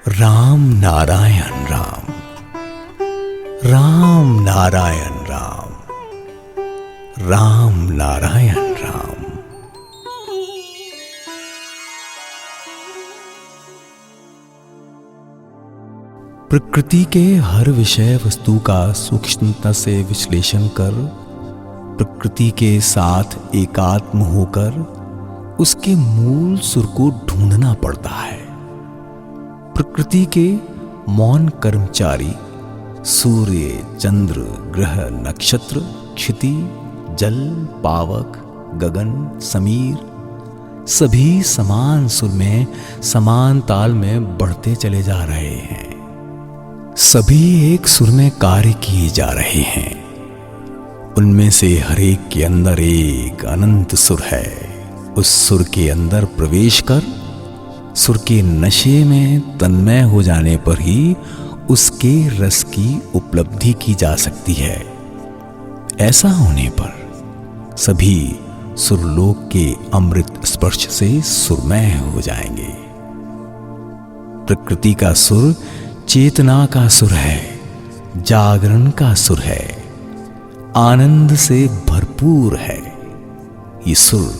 राम नारायण राम, राम नारायण राम, राम नारायण राम। प्रकृति के हर विषय वस्तु का सूक्ष्मता से विश्लेषण कर प्रकृति के साथ एकात्म होकर उसके मूल सुर को ढूंढना पड़ता है। प्रकृति के मौन कर्मचारी सूर्य, चंद्र, ग्रह, नक्षत्र, क्षिति, जल, पावक, गगन, समीर सभी समान सुर में, समान ताल में बढ़ते चले जा रहे हैं। सभी एक सुर में कार्य किए जा रहे हैं। उनमें से हर एक के अंदर एक अनंत सुर है। उस सुर के अंदर प्रवेश कर सुर के नशे में तन्मय हो जाने पर ही उसके रस की उपलब्धि की जा सकती है। ऐसा होने पर सभी सुरलोक के अमृत स्पर्श से सुरमय हो जाएंगे। प्रकृति का सुर चेतना का सुर है, जागरण का सुर है, आनंद से भरपूर है। ये सुर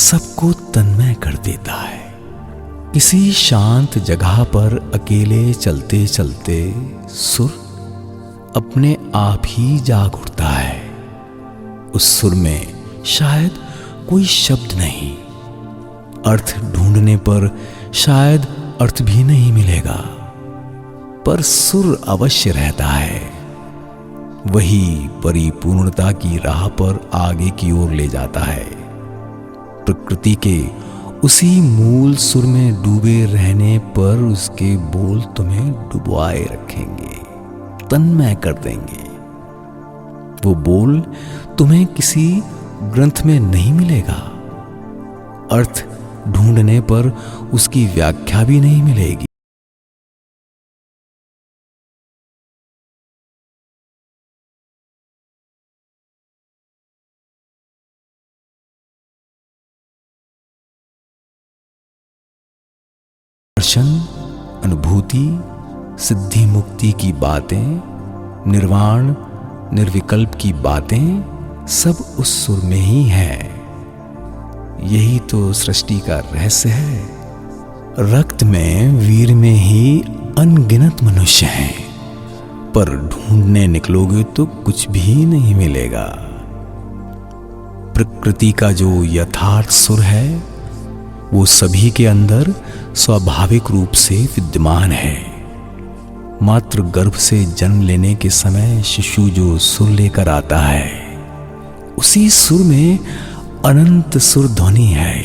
सबको तन्मय कर देता है। किसी शांत जगह पर अकेले चलते चलते सुर अपने आप ही जाग उठता है। उस सुर में शायद कोई शब्द नहीं, अर्थ ढूंढने पर शायद अर्थ भी नहीं मिलेगा, पर सुर अवश्य रहता है। वही परिपूर्णता की राह पर आगे की ओर ले जाता है। प्रकृति के उसी मूल सुर में डूबे रहने पर उसके बोल तुम्हें डुबोए रखेंगे, तन्मय कर देंगे। वो बोल तुम्हें किसी ग्रंथ में नहीं मिलेगा, अर्थ ढूंढने पर उसकी व्याख्या भी नहीं मिलेगी। दर्शन, अनुभूति, सिद्धि मुक्ति की बातें, निर्वाण, निर्विकल्प की बातें सब उस सुर में ही है। यही तो सृष्टि का रहस्य है। रक्त में, वीर में ही अनगिनत मनुष्य हैं, पर ढूंढने निकलोगे तो कुछ भी नहीं मिलेगा। प्रकृति का जो यथार्थ सुर है वो सभी के अंदर स्वाभाविक रूप से विद्यमान है। मात्र गर्भ से जन्म लेने के समय शिशु जो सुर लेकर आता है, उसी सुर में अनंत सुर ध्वनि है।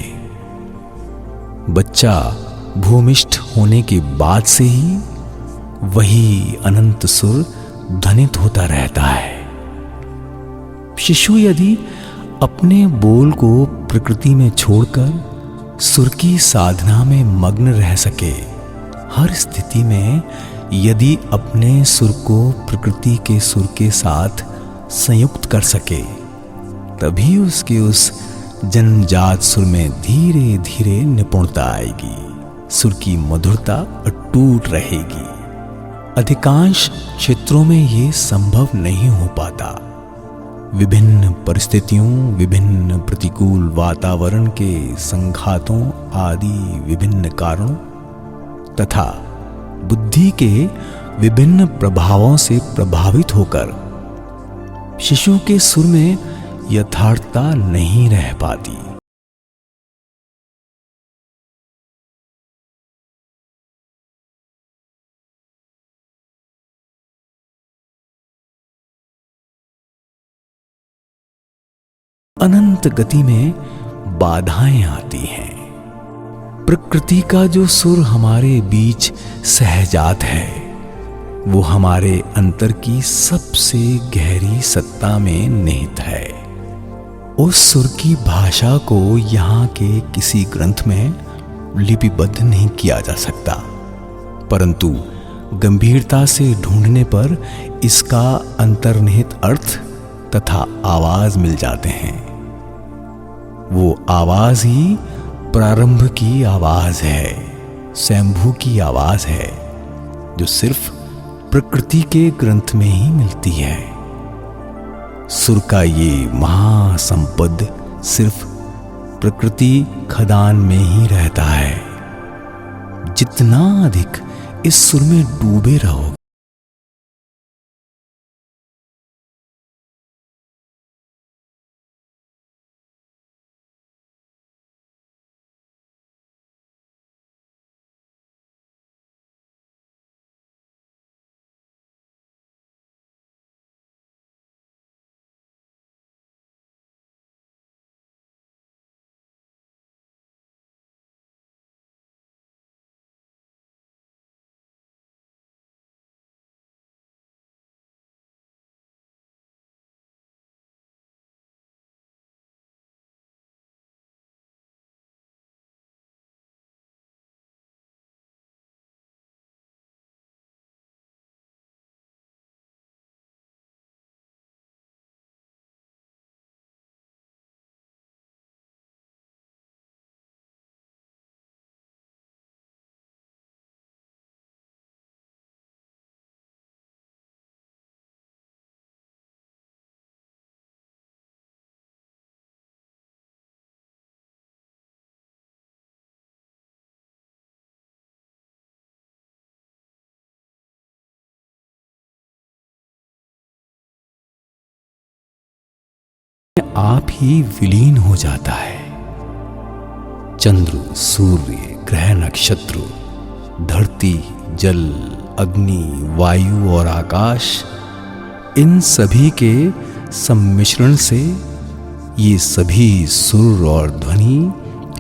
बच्चा भूमिष्ठ होने के बाद से ही वही अनंत सुर ध्वनित होता रहता है। शिशु यदि अपने बोल को प्रकृति में छोड़कर सुर की साधना में मग्न रह सके, हर स्थिति में यदि अपने सुर को प्रकृति के सुर के साथ संयुक्त कर सके, तभी उसके उस जन्मजात सुर में धीरे धीरे निपुणता आएगी। सुर की मधुरता अटूट रहेगी। अधिकांश क्षेत्रों में ये संभव नहीं हो पाता। विभिन्न परिस्थितियों, विभिन्न प्रतिकूल वातावरण के संघातों आदि विभिन्न कारणों तथा बुद्धि के विभिन्न प्रभावों से प्रभावित होकर शिशु के सुर में यथार्थता नहीं रह पाती। अनंत गति में बाधाएं आती हैं। प्रकृति का जो सुर हमारे बीच सहजात है, वो हमारे अंतर की सबसे गहरी सत्ता में निहित है। उस सुर की भाषा को यहाँ के किसी ग्रंथ में लिपिबद्ध नहीं किया जा सकता, परंतु गंभीरता से ढूंढने पर इसका अंतर्निहित अर्थ तथा आवाज मिल जाते हैं। वो आवाज ही प्रारंभ की आवाज है। स्वयंभू की आवाज है जो सिर्फ प्रकृति के ग्रंथ में ही मिलती है। सुर का ये महासंपद सिर्फ प्रकृति खदान में ही रहता है। जितना अधिक इस सुर में डूबे रहोगे, आप ही विलीन हो जाता है। चंद्र, सूर्य, ग्रह, नक्षत्र, धरती, जल, अग्नि, वायु और आकाश, इन सभी के सम्मिश्रण से ये सभी सुर और ध्वनि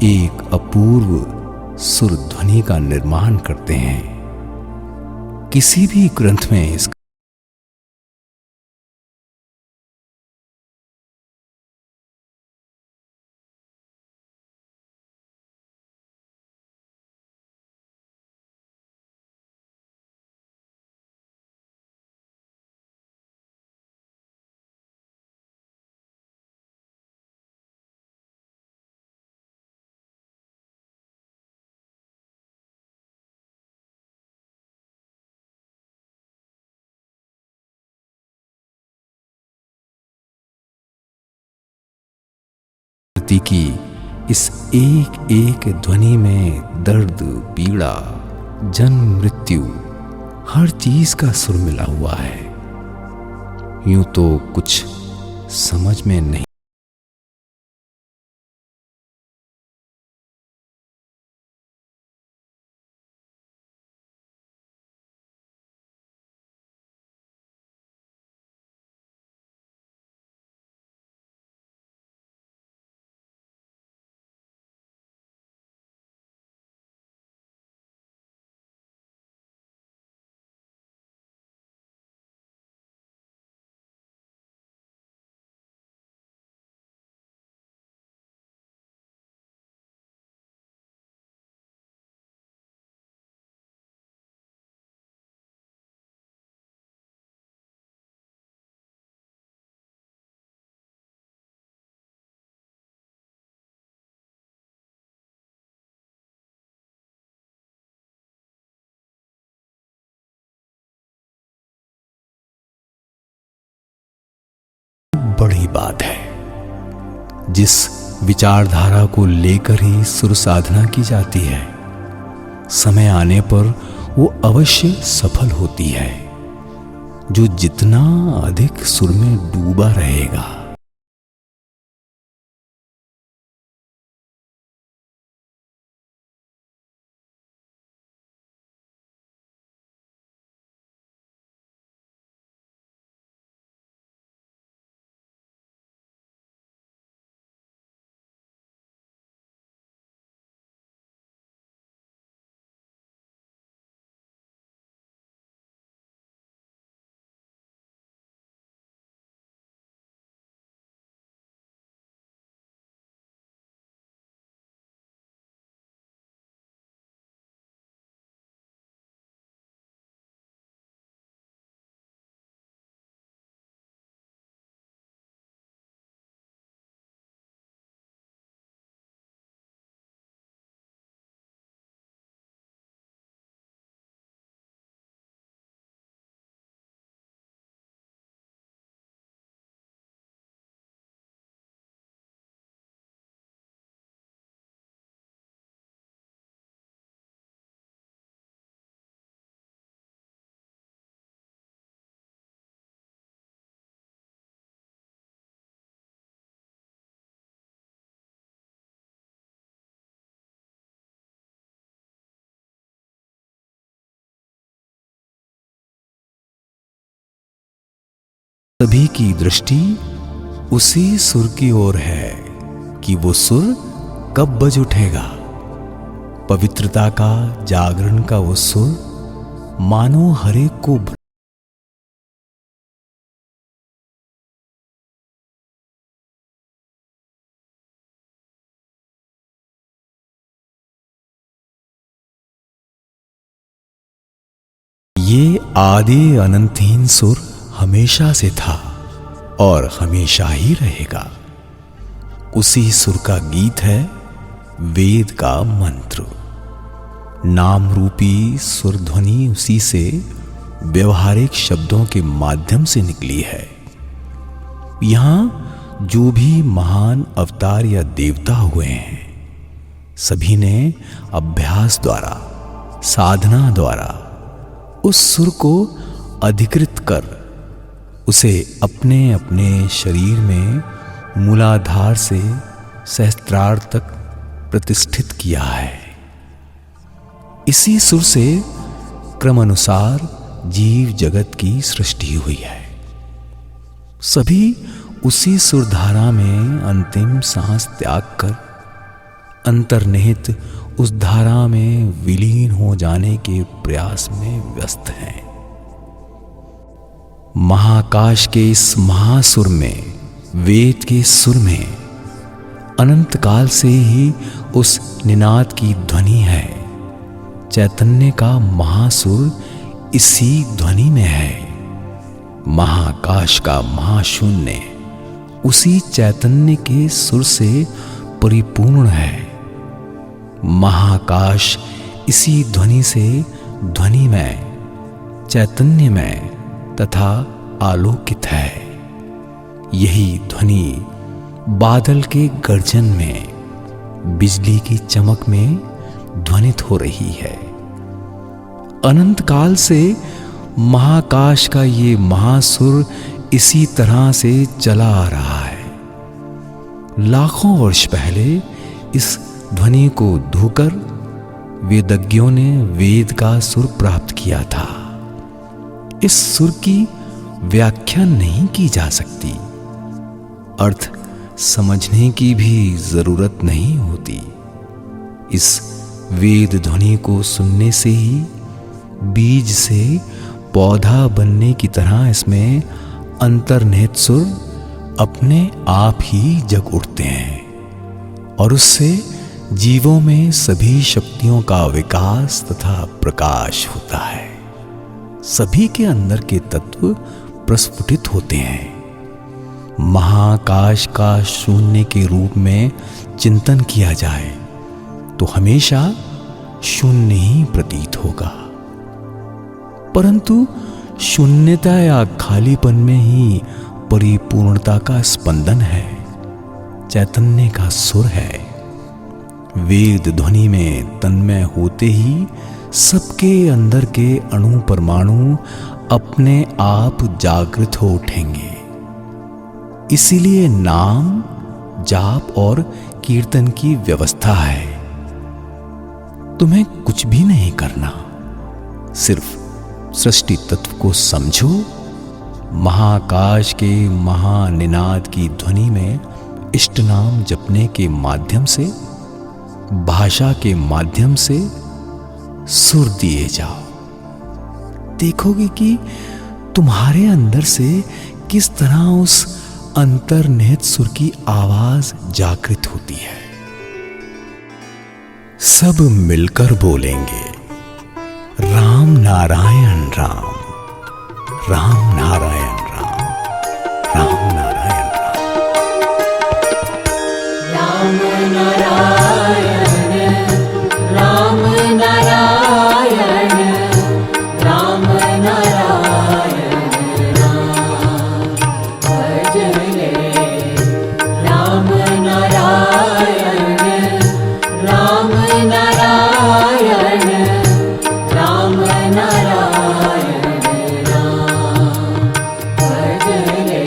एक अपूर्व सुर ध्वनि का निर्माण करते हैं। किसी भी ग्रंथ में इसका की इस एक एक ध्वनि में दर्द, पीड़ा, जन्म, मृत्यु, हर चीज का सुर मिला हुआ है। यूं तो कुछ समझ में नहीं बड़ी बात है। जिस विचारधारा को लेकर ही सुर साधना की जाती है, समय आने पर वो अवश्य सफल होती है। जो जितना अधिक सुर में डूबा रहेगा, सभी की दृष्टि उसी सुर की ओर है कि वो सुर कब बज उठेगा। पवित्रता का, जागरण का वो सुर मानो हरेक को ये आदि अनंतहीन सुर हमेशा से था और हमेशा ही रहेगा। उसी सुर का गीत है वेद का मंत्र। नाम रूपी सुर ध्वनि उसी से व्यवहारिक शब्दों के माध्यम से निकली है। यहां जो भी महान अवतार या देवता हुए हैं, सभी ने अभ्यास द्वारा, साधना द्वारा उस सुर को अधिकृत कर उसे अपने अपने शरीर में मूलाधार से सहस्त्रार तक प्रतिष्ठित किया है। इसी सुर से क्रमानुसार जीव जगत की सृष्टि हुई है। सभी उसी सुरधारा में अंतिम सांस त्याग कर अंतर्निहित उस धारा में विलीन हो जाने के प्रयास में व्यस्त हैं। महाकाश के इस महासुर में, वेद के सुर में अनंत काल से ही उस निनाद की ध्वनि है। चैतन्य का महासुर इसी ध्वनि में है। महाकाश का महाशून्य उसी चैतन्य के सुर से परिपूर्ण है। महाकाश इसी ध्वनि से ध्वनिमय, चैतन्यमय तथा आलोकित है। यही ध्वनि बादल के गर्जन में, बिजली की चमक में ध्वनित हो रही है। अनंत काल से महाकाश का ये महासुर इसी तरह से चला आ रहा है। लाखों वर्ष पहले इस ध्वनि को धोकर वेदज्ञों ने वेद का सुर प्राप्त किया था। इस सुर की व्याख्या नहीं की जा सकती, अर्थ समझने की भी जरूरत नहीं होती। इस वेद ध्वनि को सुनने से ही बीज से पौधा बनने की तरह इसमें अंतर्निहित सुर अपने आप ही जग उठते हैं और उससे जीवों में सभी शक्तियों का विकास तथा प्रकाश होता है। सभी के अंदर के तत्व प्रस्फुटित होते हैं। महाकाश का शून्य के रूप में चिंतन किया जाए तो हमेशा शून्य ही प्रतीत होगा, परंतु शून्यता या खालीपन में ही परिपूर्णता का स्पंदन है, चैतन्य का सुर है। वेद ध्वनि में तन्मय होते ही सबके अंदर के अणु परमाणु अपने आप जागृत हो उठेंगे। इसीलिए नाम, जाप और कीर्तन की व्यवस्था है। तुम्हें कुछ भी नहीं करना, सिर्फ सृष्टि तत्व को समझो। महाकाश के महानिनाद की ध्वनि में इष्ट नाम जपने के माध्यम से, भाषा के माध्यम से सुर दिए जाओ। देखोगे कि तुम्हारे अंदर से किस तरह उस अंतर्निहित सुर की आवाज जागृत होती है। सब मिलकर बोलेंगे राम नारायण राम, राम नारायण राम, राम नारायण राम, राम नारायण, राम नारायण, राम नारायण राम, भजले राम नारायण, राम नारायण, राम नारायण राम, भजले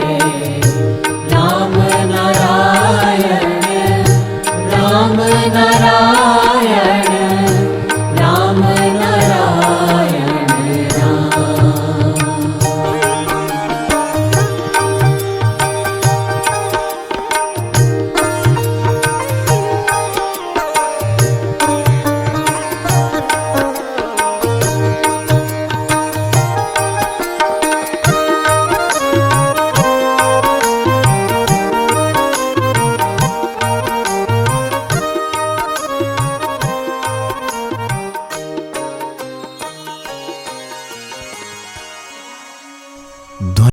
ध्वनि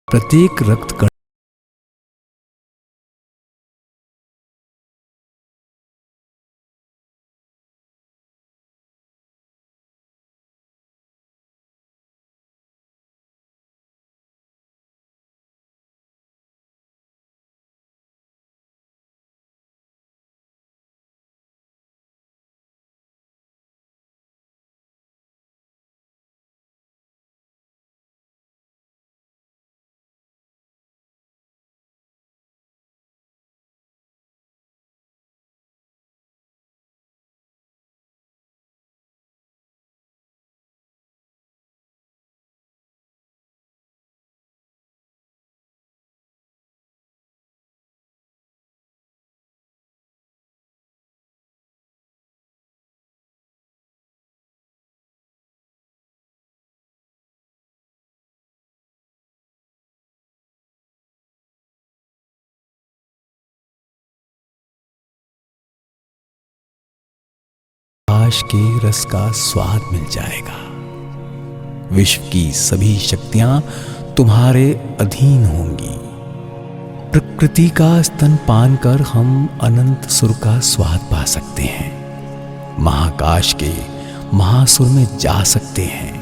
प्रत्येक रक्त कण प्रकाश के रस का स्वाद मिल जाएगा। विश्व की सभी शक्तियां तुम्हारे अधीन होंगी। प्रकृति का स्तनपान कर हम अनंत सुर का स्वाद पा सकते हैं। महाकाश के महासुर में जा सकते हैं।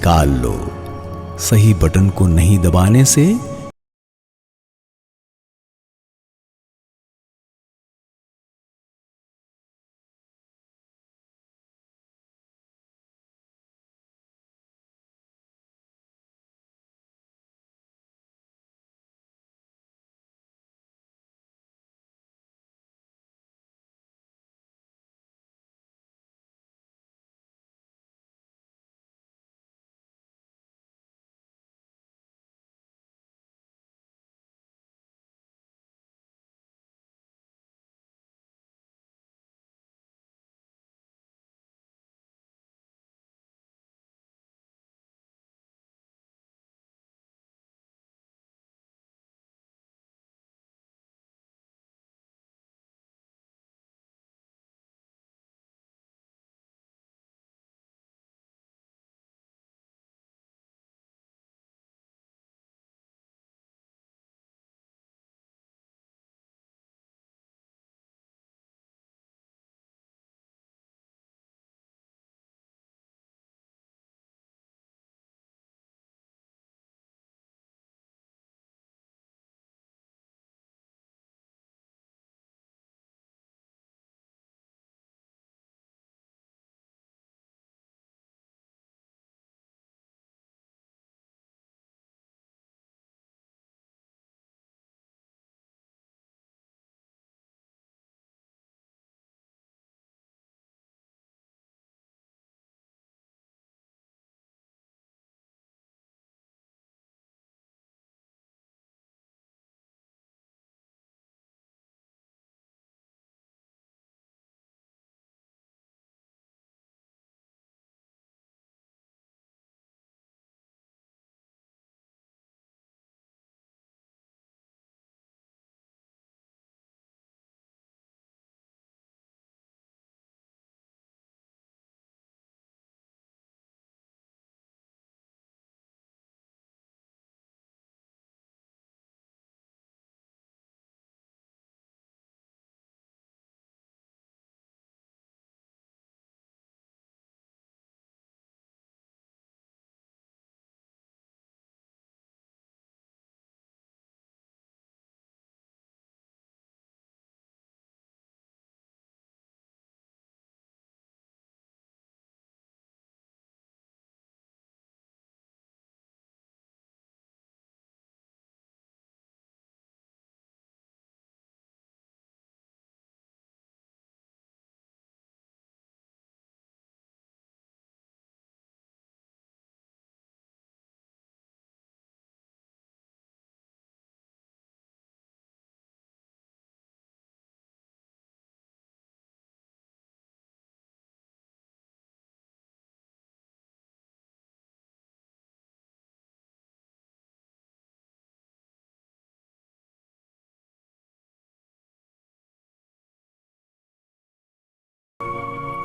निकाल लो। सही बटन को नहीं दबाने से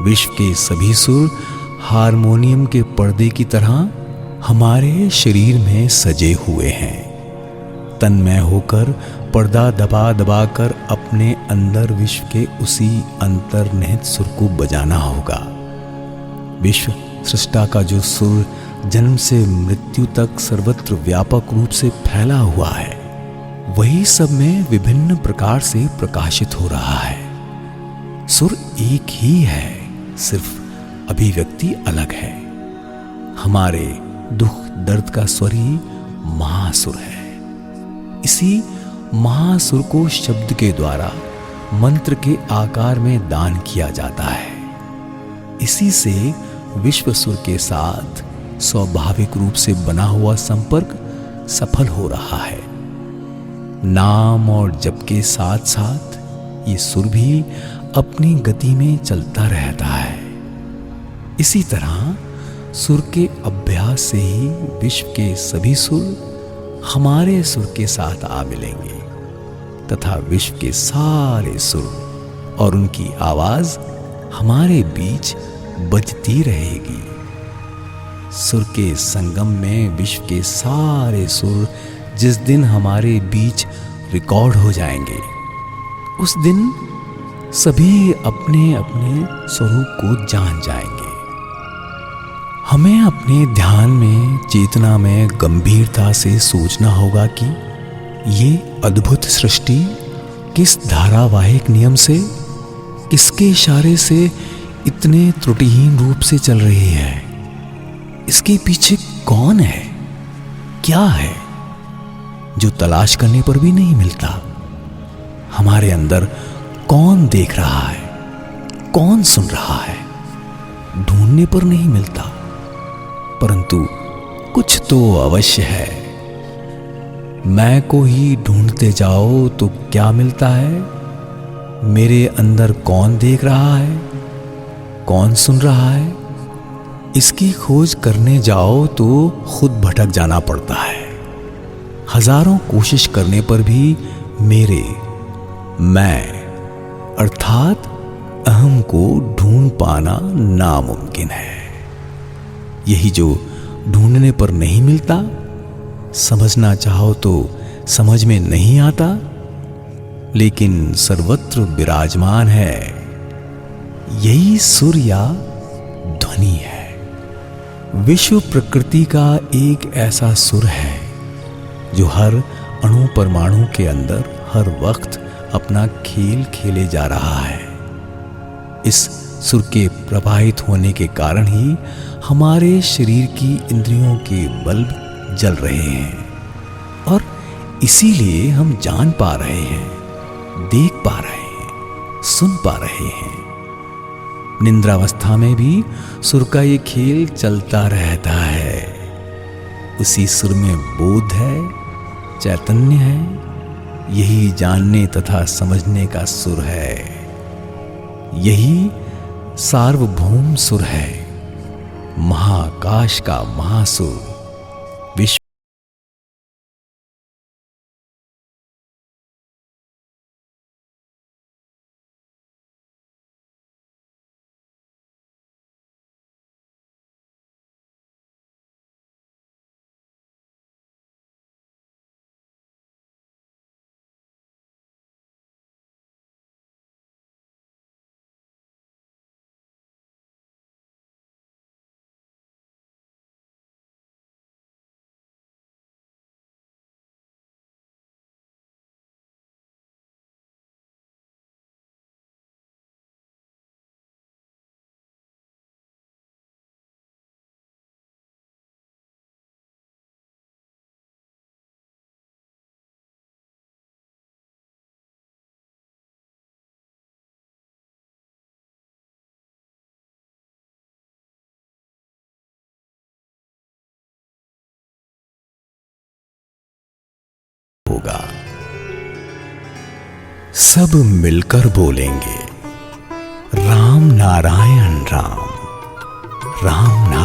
विश्व के सभी सुर हारमोनियम के पर्दे की तरह हमारे शरीर में सजे हुए हैं। तन्मय होकर पर्दा दबा दबा कर अपने अंदर विश्व के उसी अंतर्निहित सुर को बजाना होगा। विश्व सृष्टा का जो सुर जन्म से मृत्यु तक सर्वत्र व्यापक रूप से फैला हुआ है, वही सब में विभिन्न प्रकार से प्रकाशित हो रहा है। सुर एक ही है, सिर्फ अभिव्यक्ति अलग है। हमारे दुख दर्द का स्वर ही महासुर है। इसी महासुर को शब्द के द्वारा मंत्र के आकार में दान किया जाता है। इसी से विश्व सुर के साथ स्वाभाविक रूप से बना हुआ संपर्क सफल हो रहा है। नाम और जप के साथ साथ ये सुर भी अपनी गति में चलता रहता है। इसी तरह सुर के अभ्यास से ही विश्व के सभी सुर हमारे सुर के साथ आ मिलेंगे तथा विश्व के सारे सुर और उनकी आवाज हमारे बीच बजती रहेगी। सुर के संगम में विश्व के सारे सुर जिस दिन हमारे बीच रिकॉर्ड हो जाएंगे, उस दिन सभी अपने अपने स्वरूप को जान जाएंगे। हमें अपने ध्यान में, चेतना में गंभीरता से सोचना होगा कि ये अद्भुत सृष्टि किस धारावाहिक नियम से, किसके इशारे से इतने त्रुटिहीन रूप से चल रही है। इसके पीछे कौन है, क्या है जो तलाश करने पर भी नहीं मिलता। हमारे अंदर कौन देख रहा है, कौन सुन रहा है, ढूंढने पर नहीं मिलता, परंतु कुछ तो अवश्य है। मैं को ही ढूंढते जाओ तो क्या मिलता है। मेरे अंदर कौन देख रहा है, कौन सुन रहा है, इसकी खोज करने जाओ तो खुद भटक जाना पड़ता है। हजारों कोशिश करने पर भी मेरे मैं अर्थात अहम को ढूंढ पाना नामुमकिन है। यही जो ढूंढने पर नहीं मिलता, समझना चाहो तो समझ में नहीं आता, लेकिन सर्वत्र विराजमान है। यही सुर या ध्वनि है। विश्व प्रकृति का एक ऐसा सुर है जो हर अणु परमाणु के अंदर हर वक्त अपना खेल खेले जा रहा है। इस सुर के प्रवाहित होने के कारण ही हमारे शरीर की इंद्रियों के बल्ब जल रहे हैं और इसीलिए हम जान पा रहे हैं, देख पा रहे हैं, सुन पा रहे हैं। निद्रावस्था में भी सुर का ये खेल चलता रहता है। उसी सुर में बोध है, चैतन्य है। यही जानने तथा समझने का सुर है। यही सार्वभौम सुर है, महाकाश का महासुर। विश्व होगा। सब मिलकर बोलेंगे राम नारायण राम, राम नारायण।